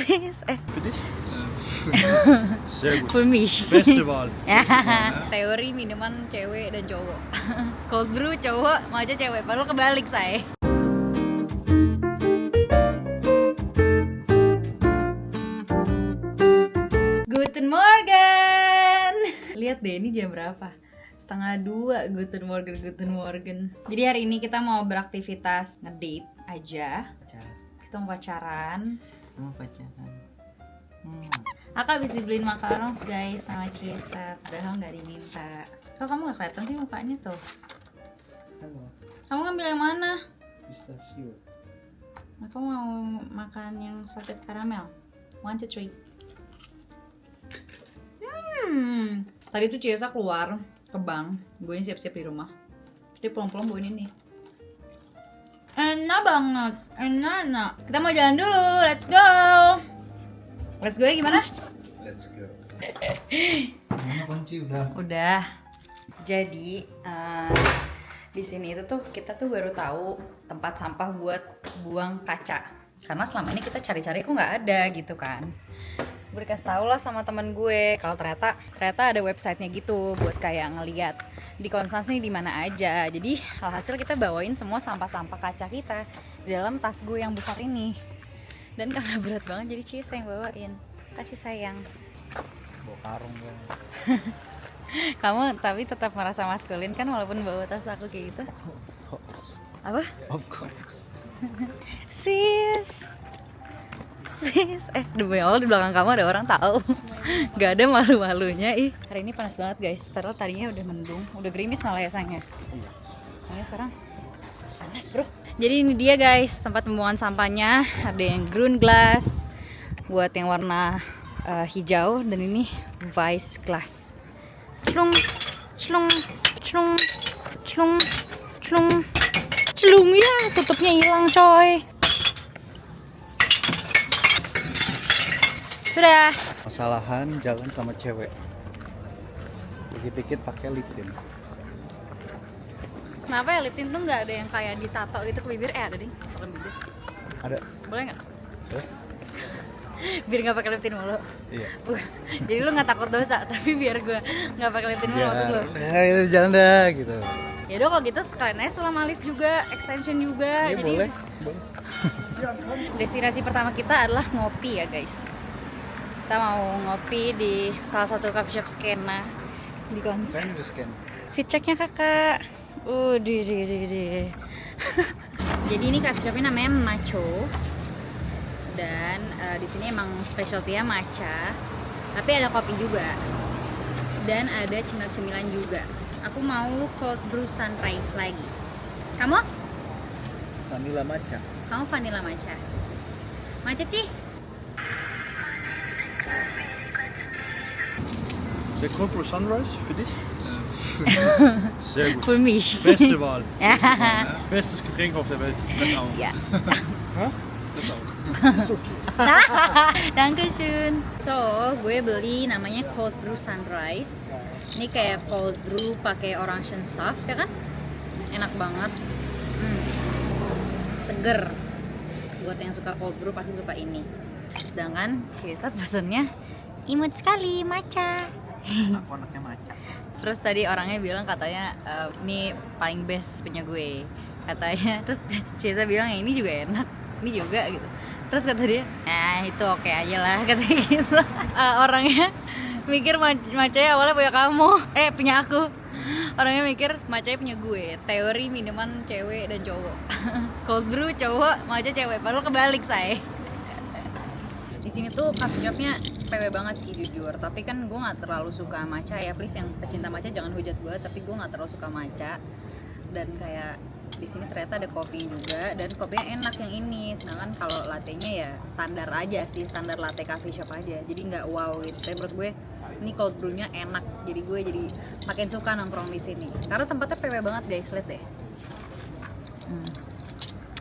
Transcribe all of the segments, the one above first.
Sis, Für dich? Sehr gut. for me. Beste Wahl. Teori minuman cewek dan cowok. Cold brew cowok, matcha cewek. Padahal kebalik saya. Guten Morgen. Lihat deh ini jam berapa? 1:30. Guten Morgen, Guten Morgen. Jadi hari ini kita mau beraktivitas ngedate aja. Kita mau pacaran. Aku habis dibeliin makaron guys sama Ciesa, padahal nggak diminta. Kok kamu nggak kelihatan sih mukanya tuh? Halo, Kamu ngambil yang mana? pistachio. Aku mau makan yang salted caramel. 1, 2, 3. Tadi tuh Ciesa keluar ke bank, gue siap-siap di rumah. Terus dia pulang-pulang bawain ini. Enak banget, enak. Kita mau jalan dulu, let's go. Let's go ya gimana? Let's go. Mana kunci udah? Udah. Jadi di sini itu tuh kita tuh baru tahu tempat sampah buat buang kaca. Karena selama ini kita cari-cari kok nggak ada gitu kan. Gue dikasih tau lah sama temen gue kalau ternyata ada websitenya gitu buat kayak ngeliat di Konstans nih di mana aja. Jadi alhasil kita bawain semua sampah-sampah kaca kita di dalam tas gue yang besar ini. Dan karena berat banget jadi Ciesa yang bawain. Kasih sayang. Bawa karung gue. Kamu tapi tetap merasa maskulin kan walaupun bawa tas aku kayak gitu? Apa? Of course. Sis. Demi Allah di belakang kamu ada orang tahu. Gak ada malu-malunya ih. Hari ini panas banget guys. Padahal tadinya udah mendung, udah gerimis malah ya sayangnya. Makanya sekarang panas bro. Jadi ini dia guys tempat pembuangan sampahnya. Ada yang ground glass buat yang warna hijau dan ini vice glass. Celung, celung, celung, celung, celung, celung ya tutupnya hilang coy. Sudah. Kesalahan jalan sama cewek. Dikit-dikit pakai lip tint. Kenapa ya lip tint tuh nggak ada yang kayak ditato gitu ke bibir? Ada ding, salam bibir. Ada. Boleh nggak? Eh? Biar nggak pakai lip tint mulu. Iya. Jadi lu nggak takut dosa, tapi biar gue nggak pakai lip tint mulu maksud lu. Ya, jalan dah gitu. Ya udah kalau gitu sekalian aja sulam alis juga, extension juga. Iya, Jadi boleh. destinasi pertama kita adalah ngopi ya guys. Kita mau ngopi di salah satu coffee shop skena di Konstans. Kan udah scan. Fit checknya kakak. Di. Jadi ini coffee shopnya namanya Macho. Dan di sini emang specialty-nya matcha. Tapi ada kopi juga. Dan ada cemil-cemilan juga. Aku mau cold brew sunrise lagi. Kamu? Vanilla matcha. Kamu vanilla matcha. Matcha sih? Der Cold Brew Sunrise für dich? Sehr gut. For me. Beste Wahl. Bestes Getränk auf der Welt. Das auch. Ya. Das auch. Ist okay. Dankeschön. So, gue beli namanya cold brew sunrise. Ini kayak cold brew pakai orange and soft ya kan? Enak banget. Seger. Buat yang suka cold brew pasti suka ini. Sedangkan Ciesa pesennya imut sekali matcha. Aku anaknya matcha. Terus tadi orangnya bilang katanya ini paling best punya gue katanya. Terus Ciesa bilang ya ini juga enak, ini juga gitu. Terus kata dia, itu oke aja lah katanya gitu. Orangnya mikir matchanya awalnya punya kamu, punya aku. Orangnya mikir matchanya punya gue. Teori minuman cewek dan cowok. Cold brew cowok, matcha cewek. Padahal kebalik saya. Di sini tuh coffee shopnya PW banget sih jujur, tapi kan gue nggak terlalu suka matcha ya, please yang pecinta matcha jangan hujat gue, tapi gue nggak terlalu suka matcha. Dan kayak di sini ternyata ada kopi juga dan kopinya enak yang ini, sedangkan kalau latte-nya ya standar aja sih, standar latte coffee shop aja, jadi nggak wow gitu. Tapi menurut gue ini cold brew-nya enak, jadi gue jadi makin suka nongkrong di sini karena tempatnya PW banget guys, lihat deh.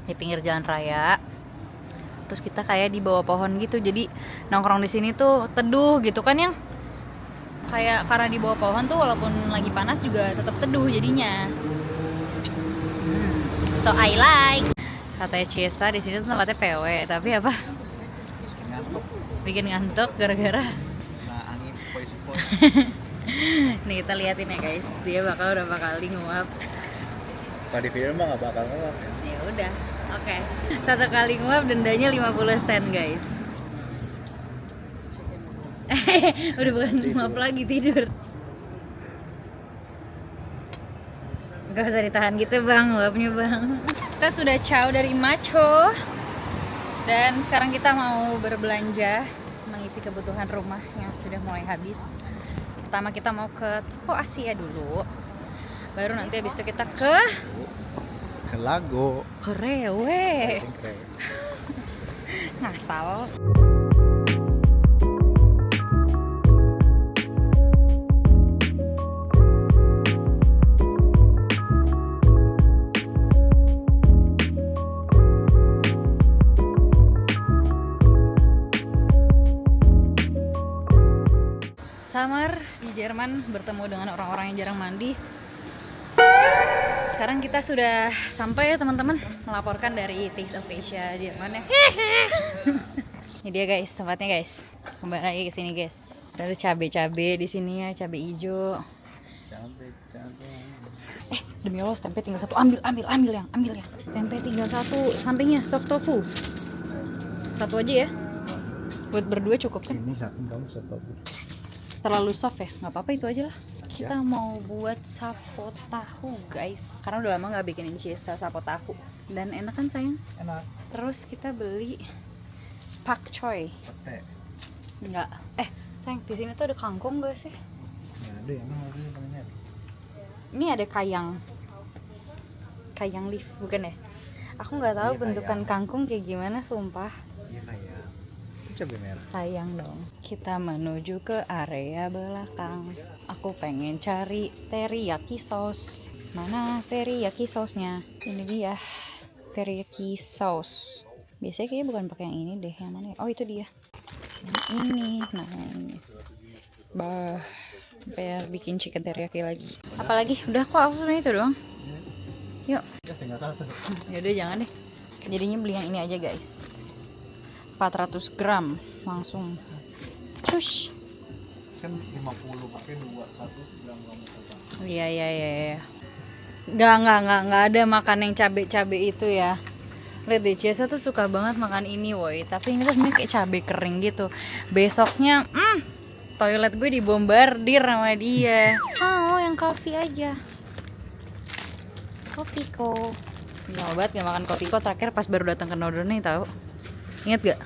Di pinggir jalan raya. Terus kita kayak di bawah pohon gitu, jadi nongkrong di sini tuh teduh gitu kan yang kayak karena di bawah pohon tuh walaupun lagi panas juga tetap teduh jadinya. So I like. Katanya Ciesa di sini tuh tempatnya PW, tapi apa? ngantuk. Bikin ngantuk gara-gara. Nah, angin sepoi-sepoi. Nih kita liatin ya guys, dia bakal berapa kali nguap. Kalau di film mah nggak bakal nguap ya. Ya udah, oke. Satu kali nguap dendanya 50 sen guys. Udah bukan nguap lagi, tidur. Gak usah ditahan gitu bang, nguapnya bang. Kita sudah ciao dari Macho. Dan sekarang kita mau berbelanja, mengisi kebutuhan rumah yang sudah mulai habis. Pertama kita mau ke toko Asia dulu. Baru nanti habis itu kita ke Lago. Rewe. Ngasal. Summer di Jerman bertemu dengan orang-orang yang jarang mandi. Sekarang kita sudah sampai ya teman-teman, melaporkan dari Taste of Asia Jerman ya. Ini dia guys, tempatnya guys. Kembali lagi ke sini guys. Ada cabe-cabe di sini ya, cabe hijau. Cabe. Demi Allah, tempe tinggal satu. Ambil yang. Tempe tinggal satu, sampingnya soft tofu. Satu aja ya. Buat berdua cukup kan? Ini saking kamu satu. Terlalu soft ya, nggak apa-apa itu aja lah. Kita mau buat sapo tahu guys, karena udah lama nggak bikinin Ciesa sapo tahu dan enak kan sayang. Enak. Terus kita beli pak choy. Pete. Enggak, sayang di sini tuh ada kangkung gak sih? Nggak ada ya, emang harusnya pernah nyari. Ini ada kayang leaf bukan ya? Aku nggak tahu Iya, bentukan kangkung kayak gimana sumpah. Iya kayak. Itu cabai merah. Sayang dong. Kita menuju ke area belakang. Aku pengen cari teriyaki sauce. Mana teriyaki sausnya? Ini dia. Teriyaki sauce. Biasanya kayaknya bukan pakai yang ini deh. Yang mana ya? Oh itu dia. Yang ini. Nah ini. Bah. Biar bikin chicken teriyaki lagi. Apalagi? Udah kok aku sebenarnya itu doang. Yuk. Ya tinggal satu. Yaudah jangan deh. Jadinya beli yang ini aja guys. 400 gram langsung cus. Kan 50 pakai 2 1 segram kamu coba. Iya. Nggak ada makan yang cabe itu ya. Lihat deh, Ciesa tuh suka banget makan ini woi. Tapi ini tuh sebenarnya kayak cabe kering gitu. Besoknya toilet gue dibombardir sama dia. Oh yang coffee aja. Kopiko. Lama banget gak makan Kopiko, terakhir pas baru datang ke Northern nih tahu. Ingat gak?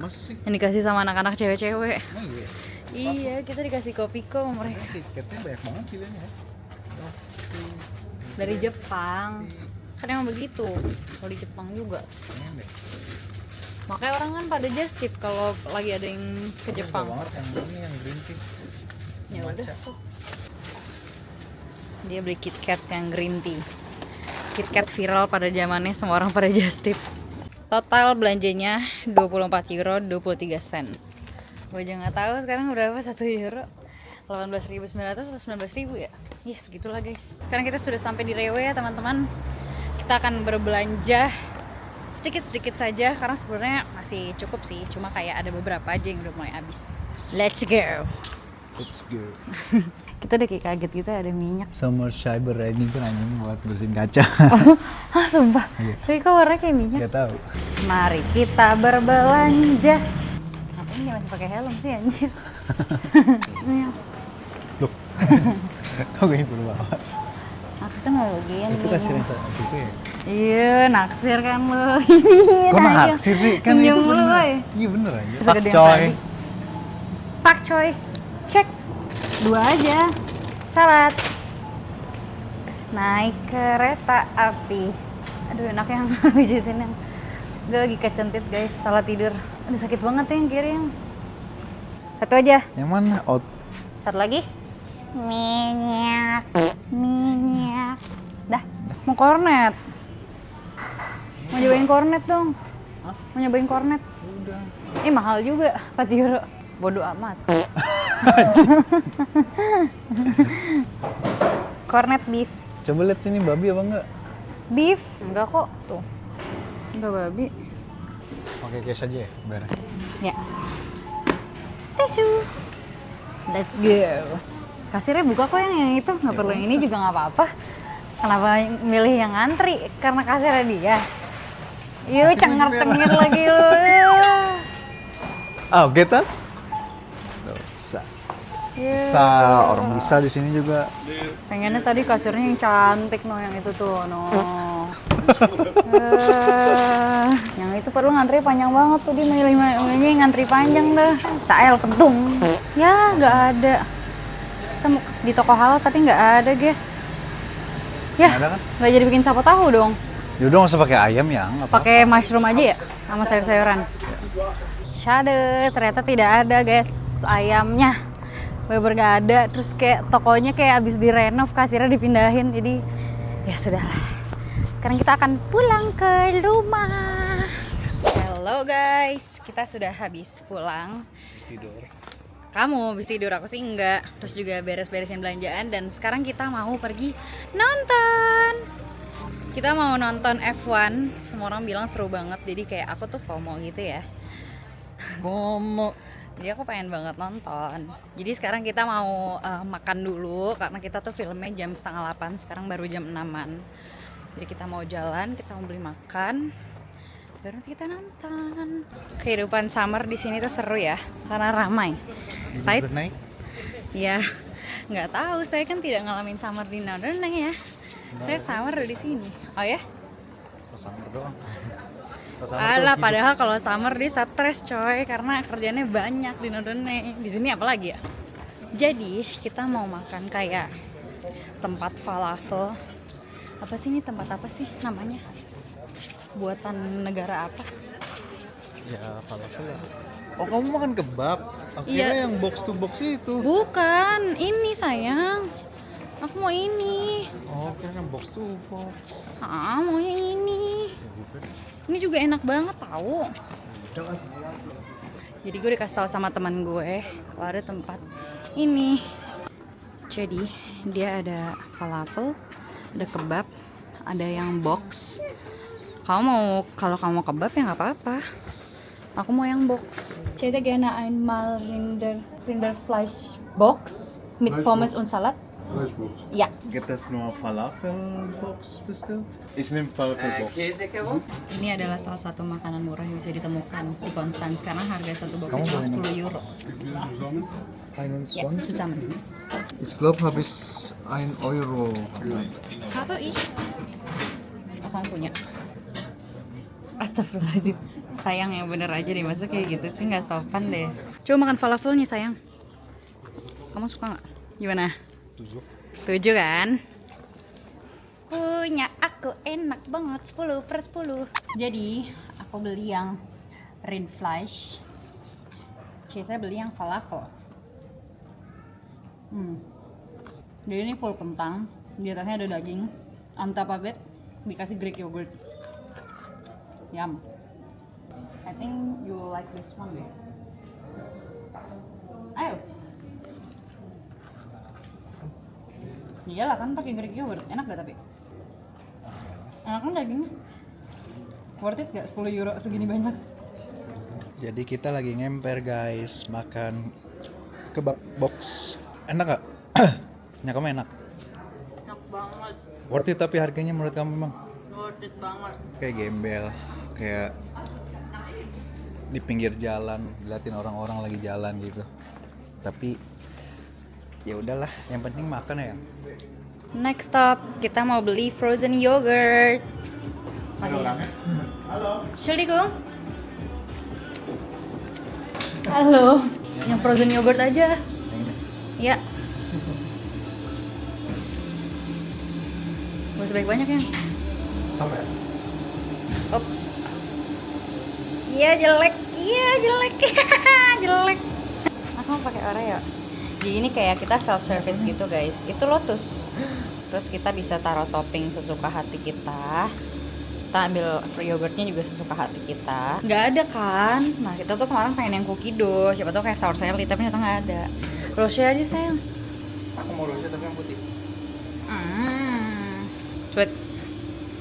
Masa sih? Yang dikasih sama anak-anak cewek-cewek. Emang iya. Iya, kita dikasih Kopiko sama mereka. Tiketnya banyak banget pilihannya ya. Dari Jepang. Kan emang begitu. Kalau di Jepang juga. Emang deh. Makanya orang kan pada just tip kalau lagi ada yang ke Jepang. Banget yang ini yang green tea. Ya udah. Sok. Dia beli KitKat yang green tea. KitKat viral pada zamannya, semua orang pada just tip. Total belanjanya 24 euro 23 sen. Gue aja nggak tahu sekarang berapa 1 euro. 18.900 atau 19.000 ya? Iya segitulah guys. Sekarang kita sudah sampai di Rewe ya teman-teman. Kita akan berbelanja sedikit-sedikit saja karena sebenarnya masih cukup sih. Cuma kayak ada beberapa aja yang udah mulai habis. Let's go. Let's go. Kita udah kayak kaget gitu ada minyak. Summer Cyber Riding tuh nanya buat bersihin kaca. Hah sumpah? Iya. Tapi kok warnanya kayak minyak? Gak tahu. Mari kita berbelanja. Ngapain dia masih pakai helm sih anjir? Loh. Kok gak suruh bawa? Aku kan mau begini. Itu kasih rasa gitu ya? Iya, naksir kan lo. Kok naksir sih? Kan itu bener. Iya bener aja. Pak coy. Pak coy. Cek. 2 aja. Salad. Naik kereta api. Aduh enak yang pijitin yang. Gue lagi kecentit guys, salah tidur. Aduh sakit banget ya yang kiri yang. Satu aja. Yang mana? Out. Satu lagi. Minyak. Dah, mau kornet. Mau nyobain kornet dong. Hah? Mau nyobain kornet. Udah. Mahal juga 4 euro. Bodoh amat. Kornet beef. Coba lihat sini babi apa enggak? Beef? Enggak kok. Tuh. Enggak babi. Pakai pakai cash aja ya bayarnya. Ya. Tisu. Let's go. Kasirnya buka kok yang itu, nggak perlu yang ini juga nggak apa-apa. Kenapa milih yang ngantri? Karena kasirnya dia. Yuk, cengar-cengir lagi lu. Ah, oke tas? Tuh, bisa. Bisa, orang bisa di sini juga. Pengennya tadi kasirnya yang cantik yang itu tuh yang itu perlu ngantri panjang banget tuh, dia milih ngantri panjang dah. Sael pentung. Ya nggak ada. Kita di toko halal tapi nggak ada guys. Ya Nggak ada kan? nggak jadi bikin sapo tahu dong. Yaudah nggak usah pakai ayam ya, nggak apa-apa. Pakai mushroom aja ya sama sayur-sayuran. Shade, ternyata tidak ada guys ayamnya. Bener nggak ada. Terus kayak tokonya kayak abis direnov, kasirnya dipindahin. Jadi ya sudahlah. Sekarang kita akan pulang ke rumah. Hello guys, kita sudah habis pulang. Habis tidur. Kamu habis tidur, aku sih enggak. Terus juga beres-beresin belanjaan dan sekarang kita mau pergi nonton. Kita mau nonton F1. Semua orang bilang seru banget. Jadi kayak aku tuh FOMO gitu ya. FOMO. Jadi aku pengen banget nonton. Jadi sekarang kita mau makan dulu karena kita tuh filmnya jam 7:30. Sekarang baru jam 6-an. Jadi kita mau jalan, kita mau beli makan, baru nanti kita nonton. Kehidupan summer di sini tuh seru ya, karena ramai. Right? Naik? Ya, nggak tahu. Saya kan tidak ngalamin summer di Norderney ya. Saya summer di sini. Oh ya? Summer doang. Alah, padahal kalau summer dia stres coy, karena kerjanya banyak di Norderney. Di sini apalagi ya? Jadi kita mau makan kayak tempat falafel. Apa sih ini, tempat apa sih namanya? Buatan negara apa? Ya falafel ya. Oh, kamu makan kebab? Aku Iya. kira yang box to box itu. Bukan, ini sayang. Aku mau ini. Oh, kira yang box to box. Mau yang ini. Ini juga enak banget tahu. Jadi gue dikasih tahu sama teman gue kalau ada tempat ini. Jadi dia ada falafel, ada kebab, ada yang box. Kalau kamu mau kebab ya nggak apa-apa. Aku mau yang box. Saya gerne einmal Rinderfleisch Box mit Pommes und Salat. Ja. Gibt es nur Falafel-Box bestellt? Ich nehme Falafel-Box. Ini adalah salah satu makanan murah yang bisa ditemukan di Konstanz karena harga satu boxnya cuma 10 euro. Ya, 21. zusammen. Ich glaube, habe ich 1 Euro. Habe ich? Oh, kamu punya? Astagfirullahaladzim. Sayang yang bener aja deh, masa kayak gitu sih, nggak sopan deh. Coba makan falafelnya sayang. Kamu suka nggak? Gimana? 7 kan? Punya aku enak banget, 10/10. Jadi aku beli yang Rindfleisch. Saya beli yang falafel. Jadi ini full kentang, di atasnya ada daging, on top of it dikasih Greek yogurt. Yum. I think you will like this one deh. Ayo. Iyalah kan pakai Greek yogurt, enak gak tapi? Enak kan dagingnya? Worth it gak 10 euro segini banyak? Jadi kita lagi ngemper guys, makan kebab box. Enak gak? Ya kamu enak? Enak banget, Worth it tapi harganya menurut kamu memang? worth it banget. Kayak gembel, kayak di pinggir jalan, liatin orang-orang lagi jalan gitu. Tapi ya udahlah, yang penting makan ya. Next stop, kita mau beli frozen yogurt. Masih Halo. Entschuldigung. Halo. Yang frozen yogurt aja. Yang ini. Ya. Gak usah banyak ya. Sama ya? Op. Iya jelek. Jelek. Aku mau pakai Oreo. Jadi ini kayak kita self service gitu guys. Itu Lotus. Terus kita bisa taruh topping sesuka hati kita. Kita ambil yogurtnya juga sesuka hati kita. Nggak ada kan? Nah kita tuh kemarin pengen yang cookie dough. Siapa tuh kayak sour selly tapi ternyata nggak ada. Rose aja sayang. Aku mau rose tapi yang putih. Sweet.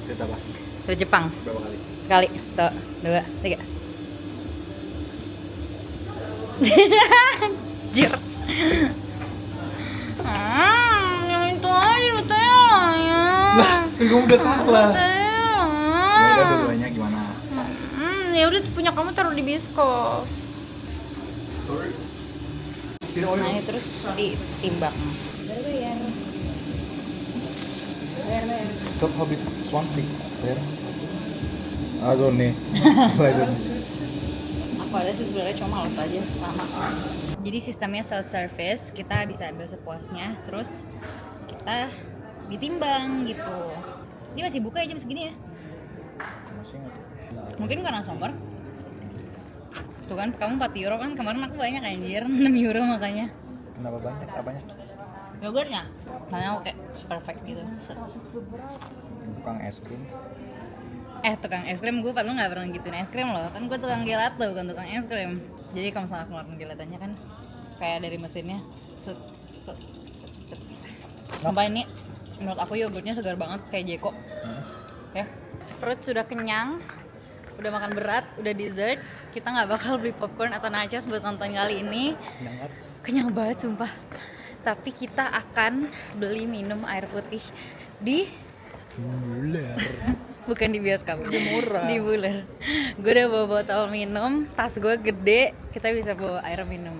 Saya tambah Sweet Jepang. berapa kali? Sekali. Tuh. 2, 3. Anjir. Yang itu aja Nutella ya. Lah, kan kamu udah kalah. Nutella. Ya udah dua-duanya gimana? Ya udah punya kamu taruh di biskop. Sorry. Nah, ini terus ditimbang. Ich glaube, habe ich 20 sehr. Also nee, leider nicht. Aku ada sih sebenarnya cuma males aja lama. Jadi sistemnya self service, kita bisa ambil sepuasnya, terus kita ditimbang gitu. Dia masih buka ya jam segini ya? Masih nggak sih? Mungkin karena summer. Tuh kan, kamu 4 euro kan, kemarin aku banyak anjir, 6 euro makanya. Kenapa banyak? Apanya? Yogurtnya, makanya aku kayak perfect gitu. Tukang es krim. Tukang es krim, gue padahal gak pernah gituin es krim loh. Kan gue tukang gelato, bukan tukang es krim. Jadi kalau misalnya aku ngeluarin gelatonya kan kayak dari mesinnya set. Sampai ini menurut aku yogurtnya segar banget kayak Jeko. Ya, perut sudah kenyang, udah makan berat, udah dessert. Kita nggak bakal beli popcorn atau nachos buat nonton kali ini. Kenyang banget sumpah. Tapi kita akan beli minum air putih di Buler. bukan di bioskop, Di murah. di Buler. Gue udah bawa botol minum, tas gue gede, kita bisa bawa air minum.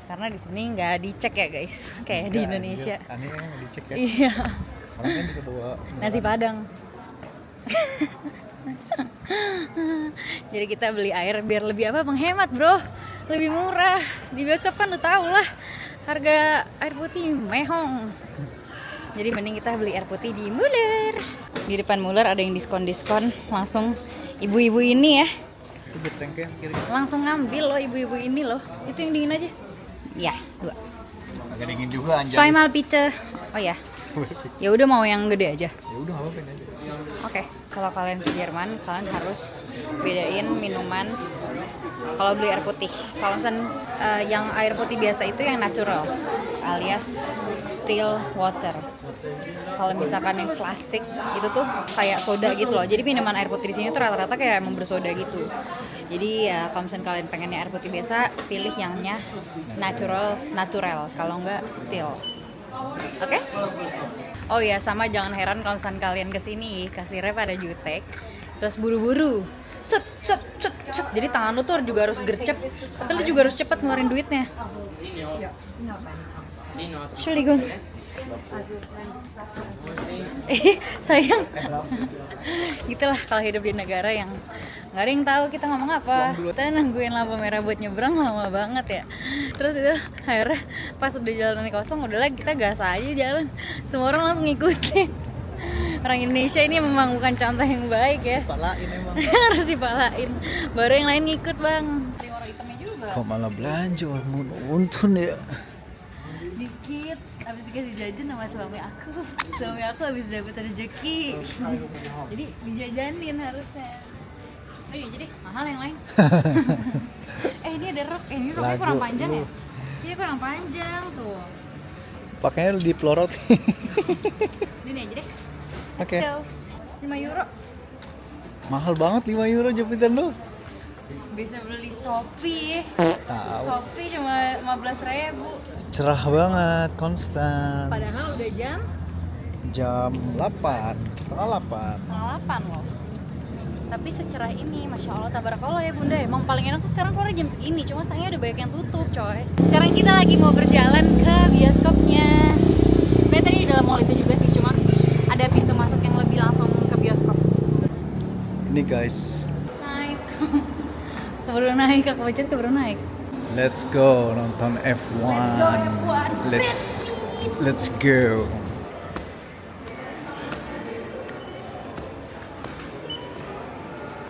Karena di sini nggak dicek ya guys, kayak di Indonesia. Aneh yang dicek ya. Iya. Orang kan bisa bawa Nasi Padang. Jadi kita beli air biar lebih apa? Menghemat bro, lebih murah. Di bioskop kan lu tau lah harga air putih mehong. Jadi mending kita beli air putih di Muller. Di depan Muller ada yang diskon-diskon. Langsung ibu-ibu ini ya, itu betengnya kiri. langsung ngambil loh ibu-ibu ini loh. Itu yang dingin aja. Ya, 2. Agak dingin juga anjay. Zweimal bitte. Oh ya. Ya udah mau yang gede aja. Ya udah apa aja. Oke, kalau kalian ke Jerman, kalian harus bedain minuman kalau beli air putih. Kalau misalnya yang air putih biasa itu yang natural, alias still water. Kalau misalkan yang klasik itu tuh kayak soda gitu loh. Jadi minuman air putih di sini tuh rata-rata kayak emang bersoda gitu. Jadi ya kalau misalnya kalian pengennya air putih biasa, pilih yangnya natural. Kalau enggak still. Oke? Oh ya, sama jangan heran kalau misalnya kalian kesini kasirnya pada jutek, terus buru-buru, set. Jadi tangan lu tuh juga harus gercep, tapi lu juga harus cepet ngeluarin duitnya. Entschuldigung. Sayang. Gitulah kalau hidup di negara yang nggak ada yang tahu kita ngomong apa. Kita nungguin lampu merah buat nyebrang lama banget ya. Terus itu akhirnya pas udah jalan kosong, udahlah kita gas aja jalan. Semua orang langsung ngikutin. Orang Indonesia ini memang bukan contoh yang baik ya. Palain emang. Harus dipalain. Baru yang lain ngikut bang. Ada orang hitamnya juga. Kok malah belanja mau nonton ya? Dikit habis dikasih jajan sama suami aku habis dapet rezeki jadi dijajanin harusnya. Oh iya jadi mahal yang lain. Ini ada rok, ini roknya kurang panjang ya. Ini kurang panjang tuh. Pakainya di pelorot. Ini aja deh. Let's Oke. go. 5 euro. Mahal banget 5 euro jepitan lu. Bisa beli Shopee. Tahu. Shopee cuma 15.000. Cerah banget, konstan. Padahal udah jam 8, setengah 8. setengah 8 loh. Tapi secerah ini, Masya Allah, tabarakallah ya bunda. Emang paling enak tuh sekarang keluar jam segini. Cuma sayangnya udah banyak yang tutup coy. Sekarang kita lagi mau berjalan ke bioskopnya. Sebenernya tadi di dalam mall itu juga sih. Cuma ada pintu masuk yang lebih langsung ke bioskop. Ini guys, Naik. Keburu naik, aku macet keburu naik. let's go nonton F1. Let's go F1. Let's go.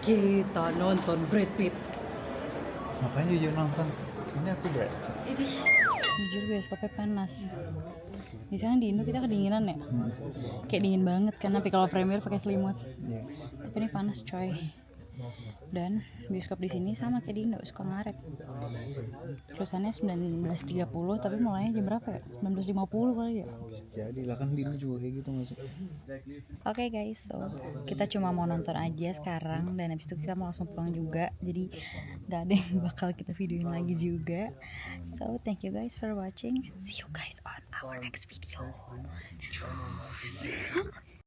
Kita nonton Brad Pitt. Ngapain jujur nonton? Ini aku Brad. Jujur bioskopnya panas. Biasanya di Indo kita kedinginan ya. Kayak dingin banget kan, tapi kalau premier pakai selimut. Iya. Tapi ini panas coy. Dan bioskop di sini sama kayak di Indo, suka ngaret. Terusannya 19.30, tapi mulainya jam berapa ya? 19.50 kali ya. Jadi lah kan Dino juga kayak gitu masuk. Oke guys, so kita cuma mau nonton aja sekarang dan habis itu kita mau langsung pulang juga. Jadi nggak ada yang bakal kita videoin lagi juga. So thank you guys for watching. See you guys on our next video. Cus.